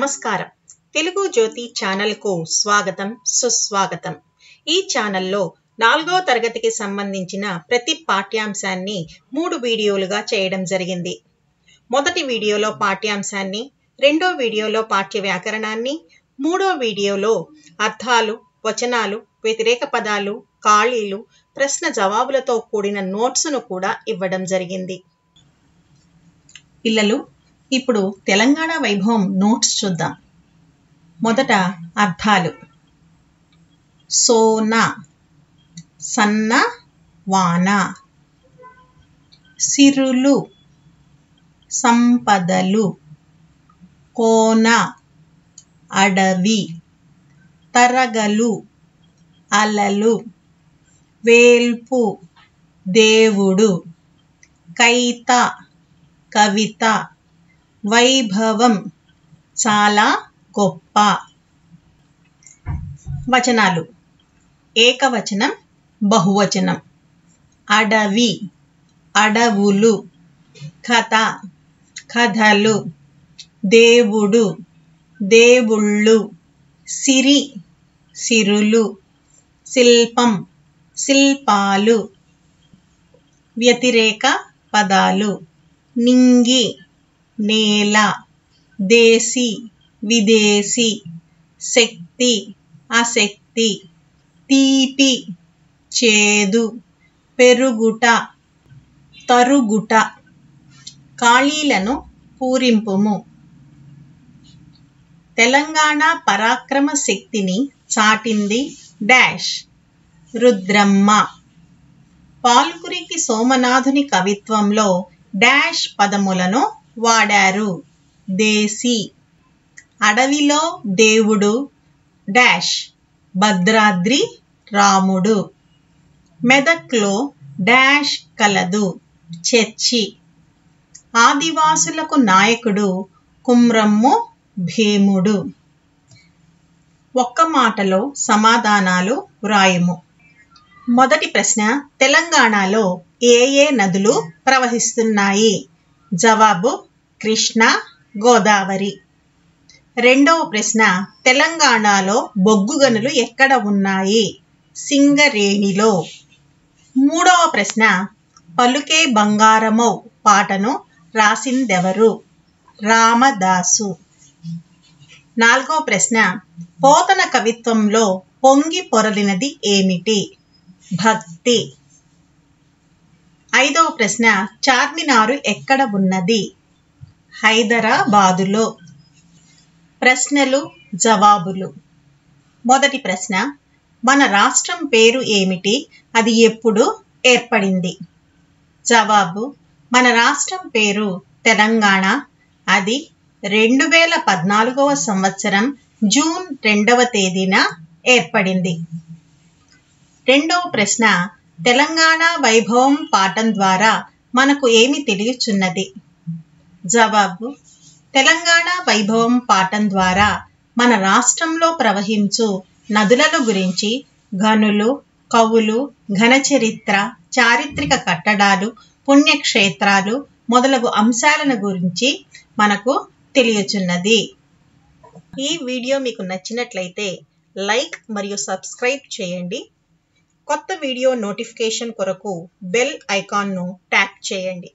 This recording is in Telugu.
నమస్కారం. తెలుగు జ్యోతి ఛానల్కు స్వాగతం, సుస్వాగతం. ఈ ఛానల్లో 4వ తరగతికి సంబంధించిన ప్రతి పాఠ్యాంశాన్ని 3 వీడియోలుగా చేయడం జరిగింది. మొదటి వీడియోలో పాఠ్యాంశాన్ని, రెండో వీడియోలో పాఠ్య వ్యాకరణాన్ని, మూడో వీడియోలో అర్థాలు, వచనాలు, వ్యతిరేక పదాలు, ఖాళీలు, ప్రశ్న జవాబులతో కూడిన నోట్స్ను కూడా ఇవ్వడం జరిగింది. పిల్లలు, ఇప్పుడు తెలంగాణ వైభవం నోట్స్ చూద్దాం. మొదట అర్థాలు. సోన, సన్న వాన. సిరులు, సంపదలు. కోన, అడవి. తరగలు, అలలు. వేల్పు, దేవుడు. కైత, కవిత. వైభవం, చాలా గొప్ప. వచనాలు. ఏకవచనం, బహువచనం. అడవి, అడవులు. కథ, కథలు. దేవుడు, దేవుళ్ళు. సిరి, సిరులు. శిల్పం, శిల్పాలు. వ్యతిరేక పదాలు. నింగి, నేల. దేశీ, విదేశీ. శక్తి, అశక్తి. తీపి, చేదు. పెరుగుట, తరుగుట. ఖాళీలను పూరింపుము. తెలంగాణ పరాక్రమ శక్తిని చాటింది డాష్. రుద్రమ్మ. పాల్కురికి సోమనాథుని కవిత్వంలో డాష్ పదములను వాడారు. దేశీ. అడవిలో దేవుడు డాష్. భద్రాద్రి రాముడు. మెదక్లో డాష్ కలదు. చర్చి. ఆదివాసులకు నాయకుడు కుమ్రమ్ము భీముడు. ఒక్క మాటలో సమాధానాలు వ్రాయుము. మొదటి ప్రశ్న, తెలంగాణలో ఏ ఏ నదులు ప్రవహిస్తున్నాయి? జవాబు, కృష్ణ, గోదావరి. రెండవ ప్రశ్న, తెలంగాణలో బొగ్గు గనులు ఎక్కడ ఉన్నాయి? సింగరేణిలో. మూడవ ప్రశ్న, పలుకే బంగారమౌ పాటను రాసిందెవరు? రామదాసు. నాలుగవ ప్రశ్న, పోతన కవిత్వంలో పొంగి పొరలినది ఏమిటి? భక్తి. ఐదవ ప్రశ్న, చార్మినారు ఎక్కడ ఉన్నది? హైదరాబాదులో. ప్రశ్నలు, జవాబులు. మొదటి ప్రశ్న, మన రాష్ట్రం పేరు ఏమిటి? అది ఎప్పుడు ఏర్పడింది? జవాబు, మన రాష్ట్రం పేరు తెలంగాణ. అది 2014వ సంవత్సరం జూన్ 2వ తేదీన ఏర్పడింది. రెండవ ప్రశ్న, తెలంగాణ వైభవం పాఠం ద్వారా మనకు ఏమి తెలియచున్నది? జవాబు, తెలంగాణ వైభవం పాఠం ద్వారా మన రాష్ట్రంలో ప్రవహించు నదులను గురించి, గనులు, కవులు, ఘనచరిత్ర, చారిత్రక కట్టడాలు, పుణ్యక్షేత్రాలు మొదలగు అంశాలను గురించి మనకు తెలియచున్నది. ఈ వీడియో మీకు నచ్చినట్లయితే లైక్ మరియు సబ్స్క్రైబ్ చేయండి. కొత్త వీడియో నోటిఫికేషన్ కొరకు బెల్ ఐకాన్ను ట్యాప్ చేయండి.